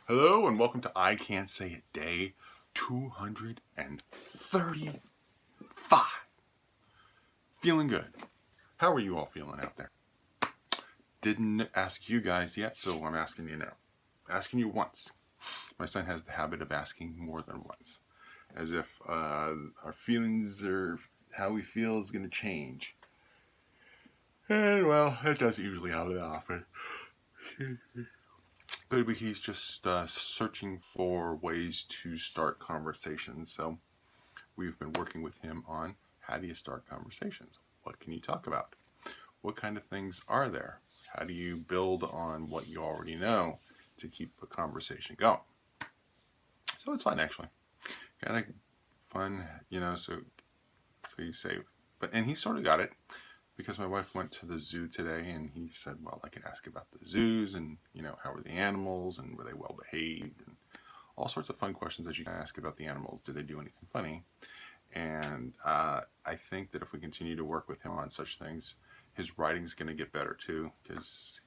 Hello and welcome to I Can't Say It Day 235. Feeling good. How are you all feeling out there? Didn't ask you guys yet, so I'm asking you now. Asking you once. My son has the habit of asking more than once, as if our feelings or how we feel is going to change. And well, it doesn't usually happen that often. Maybe he's just searching for ways to start conversations. So we've been working with him on how do you start conversations? What can you talk about? What kind of things are there? How do you build on what you already know to keep a conversation going? So it's fun, actually. Kind of fun, so you say, and he sort of got it because my wife went to the zoo today and he said, well, I can ask about the zoos and, how were the animals and were they well behaved and all sorts of fun questions that you can ask about the animals. Did they do anything funny? And I think that if we continue to work with him on such things, his writing's going to get better too, because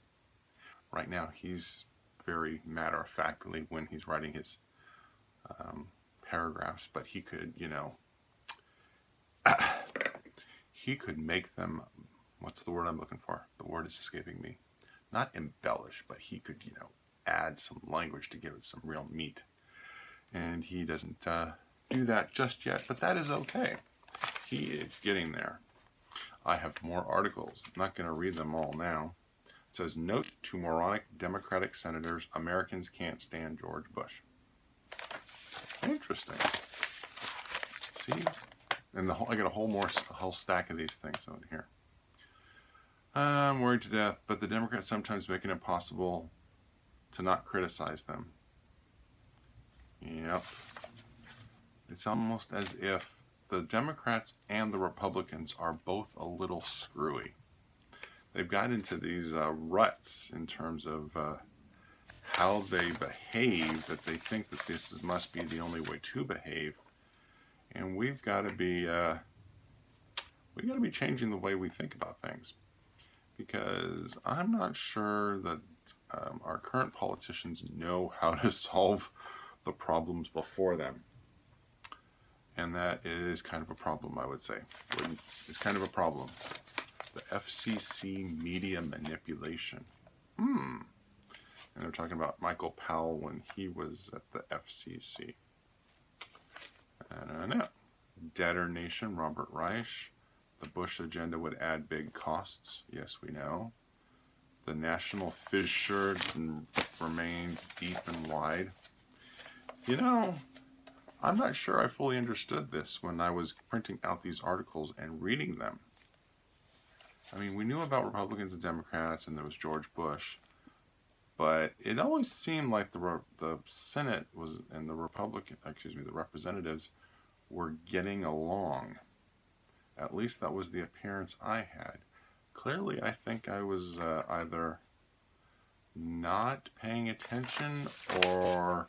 right now he's very matter-of-factly when he's writing his paragraphs, but he could, he could make them, what's the word I'm looking for? The word is escaping me. Not embellish, but he could, add some language to give it some real meat. And he doesn't do that just yet, but that is okay. He is getting there. I have more articles. I'm not going to read them all now. It says, note to moronic Democratic senators, Americans can't stand George Bush. Interesting. See? And I got a whole stack of these things on here. I'm worried to death, but the Democrats sometimes make it impossible to not criticize them. Yep. It's almost as if the Democrats and the Republicans are both a little screwy. They've got into these ruts in terms of how they behave, that they think that this must be the only way to behave, and we've got to be changing the way we think about things, because I'm not sure that our current politicians know how to solve the problems before them. And that is kind of a problem, I would say. It's kind of a problem. The FCC media manipulation. And they're talking about Michael Powell when he was at the FCC. I don't know. Debtor nation, Robert Reich. The Bush agenda would add big costs. Yes, we know. The national fissure remains deep and wide. I'm not sure I fully understood this when I was printing out these articles and reading them. I mean, we knew about Republicans and Democrats, and there was George Bush, but it always seemed like the Senate was and the representatives were getting along. At least that was the appearance I had. Clearly, I think I was either not paying attention or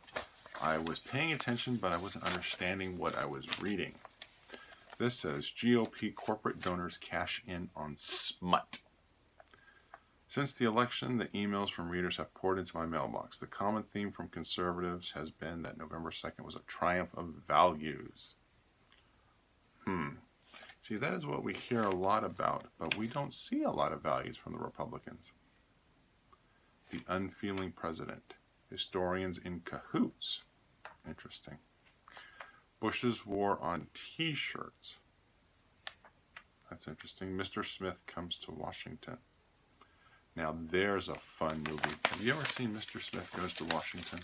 I was paying attention, but I wasn't understanding what I was reading. This says, GOP corporate donors cash in on smut. Since the election, the emails from readers have poured into my mailbox. The common theme from conservatives has been that November 2nd was a triumph of values. See, that is what we hear a lot about, but we don't see a lot of values from the Republicans. The unfeeling president. Historians in cahoots. Interesting. Bush's war on T-shirts. That's interesting. Mr. Smith comes to Washington. Now there's a fun movie. Have you ever seen Mr. Smith Goes to Washington?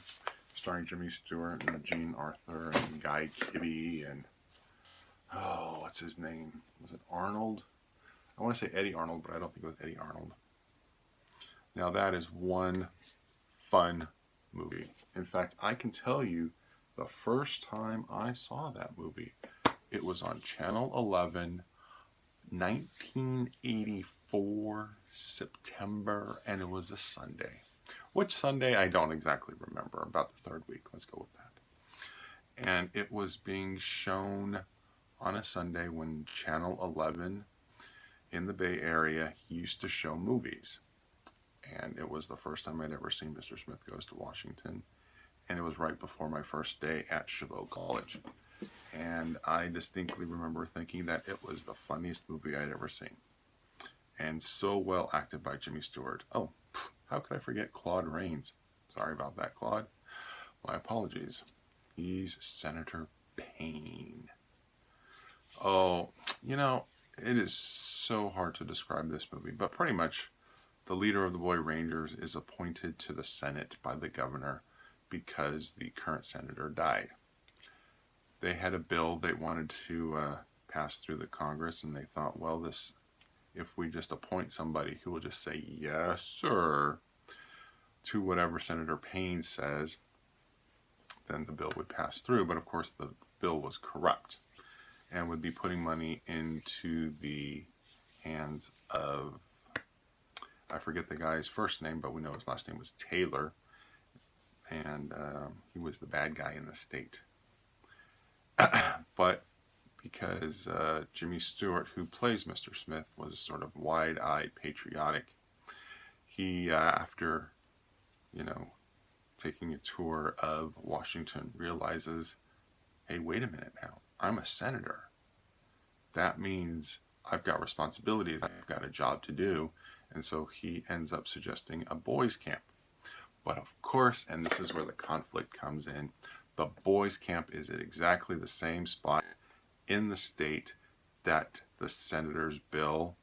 Starring Jimmy Stewart and Jean Arthur and Guy Kibbe and what's his name? Was it Arnold? I want to say Eddie Arnold, but I don't think it was Eddie Arnold. Now that is one fun movie. In fact, I can tell you the first time I saw that movie, it was on Channel 11, 1984, September, and it was a Sunday. Which Sunday, I don't exactly remember. About the third week, let's go with that. And it was being shown on a Sunday when Channel 11 in the Bay Area used to show movies. And it was the first time I'd ever seen Mr. Smith Goes to Washington. and it was right before my first day at Chabot College. And I distinctly remember thinking that it was the funniest movie I'd ever seen. And so well acted by Jimmy Stewart. Oh, how could I forget Claude Rains? Sorry about that, Claude. My apologies. He's Senator Payne. Oh, it is so hard to describe this movie, but pretty much the leader of the Boy Rangers is appointed to the Senate by the governor because the current senator died. They had a bill they wanted to pass through the Congress, and they thought, well, if we just appoint somebody who will just say, yes, sir, to whatever Senator Payne says, then the bill would pass through. But of course, the bill was corrupt and would be putting money into the hands of, I forget the guy's first name, but we know his last name was Taylor, and he was the bad guy in the state. But because Jimmy Stewart, who plays Mr. Smith, was sort of wide-eyed, patriotic, he, after, taking a tour of Washington, realizes, hey, wait a minute now, I'm a senator. That means I've got responsibilities, I've got a job to do, and so he ends up suggesting a boys' camp. But of course, and this is where the conflict comes in, the boys' camp is at exactly the same spot in the state that the senator's bill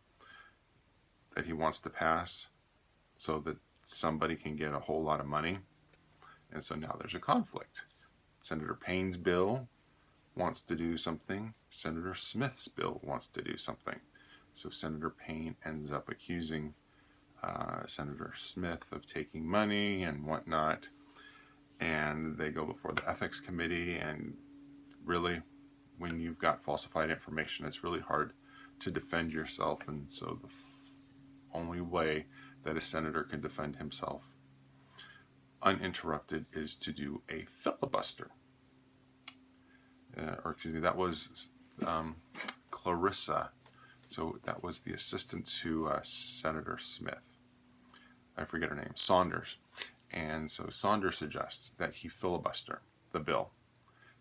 that he wants to pass, so that somebody can get a whole lot of money. And so now there's a conflict. Senator Payne's bill wants to do something. Senator Smith's bill wants to do something. So Senator Payne ends up accusing Senator Smith of taking money and whatnot. And they go before the ethics committee, and really, when you've got falsified information, it's really hard to defend yourself. And so the only way that a senator can defend himself uninterrupted is to do a filibuster. That was Clarissa. So that was the assistant to Senator Smith. I forget her name, Saunders. And so Saunders suggests that he filibuster the bill.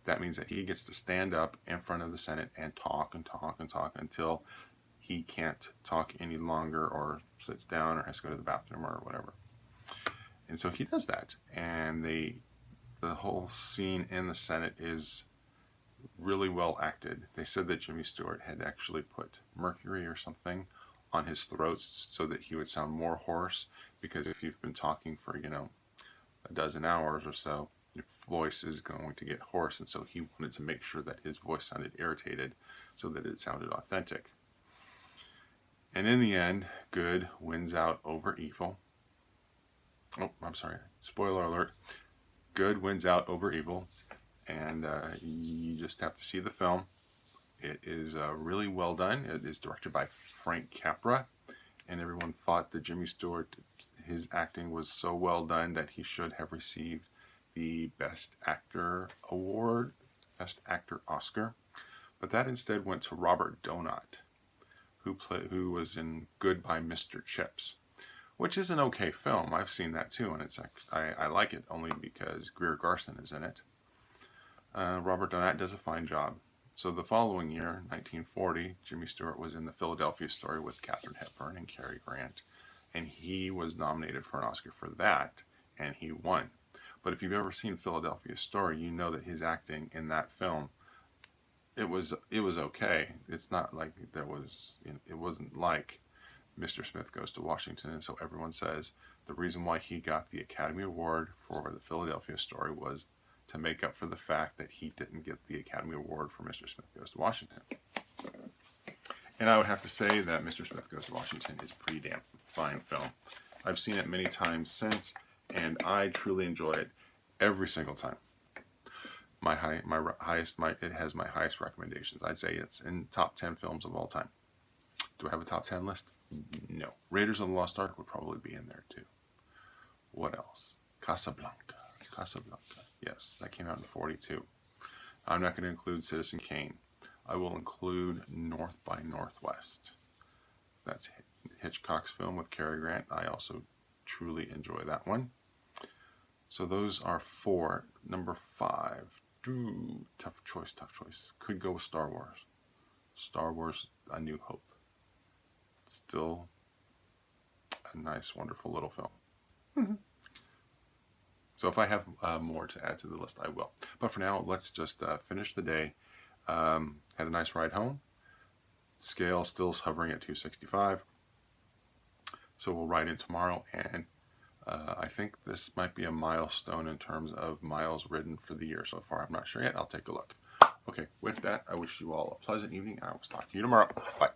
That means that he gets to stand up in front of the Senate and talk and talk and talk until he can't talk any longer, or sits down, or has to go to the bathroom, or whatever. And so he does that. And the whole scene in the Senate is really well acted. They said that Jimmy Stewart had actually put mercury or something on his throat so that he would sound more hoarse, because if you've been talking for, a dozen hours or so, your voice is going to get hoarse, and so he wanted to make sure that his voice sounded irritated so that it sounded authentic. And in the end, good wins out over evil. Oh, I'm sorry, spoiler alert. Good wins out over evil, and you just have to see the film. It is really well done. It is directed by Frank Capra, and everyone thought that Jimmy Stewart, his acting was so well done that he should have received the Best Actor award, Best Actor Oscar. But that instead went to Robert Donat, who was in Goodbye Mr. Chips, which is an okay film. I've seen that too, and I like it only because Greer Garson is in it. Robert Donat does a fine job. So the following year, 1940, Jimmy Stewart was in The Philadelphia Story with Katharine Hepburn and Cary Grant, and he was nominated for an Oscar for that, and he won. But if you've ever seen Philadelphia Story, you know that his acting in that film, it was okay. It's not like it wasn't like Mr. Smith Goes to Washington, and so everyone says the reason why he got the Academy Award for The Philadelphia Story was to make up for the fact that he didn't get the Academy Award for Mr. Smith Goes to Washington. And I would have to say that Mr. Smith Goes to Washington is a pretty damn fine film. I've seen it many times since, and I truly enjoy it every single time. It has my highest recommendations. I'd say it's in top 10 films of all time. Do I have a top 10 list? No. Raiders of the Lost Ark would probably be in there too. What else? Casablanca. Yes, that came out in 1942. I'm not going to include Citizen Kane. I will include North by Northwest. That's Hitchcock's film with Cary Grant. I also truly enjoy that one. So those are 4. Number 5. Tough choice. Could go with Star Wars. Star Wars, A New Hope. Still a nice, wonderful little film. Mm-hmm. So if I have more to add to the list, I will. But for now, let's just finish the day. Had a nice ride home. Scale still hovering at 265. So we'll ride in tomorrow, and I think this might be a milestone in terms of miles ridden for the year so far. I'm not sure yet. I'll take a look. Okay, with that, I wish you all a pleasant evening. I will talk to you tomorrow. Bye.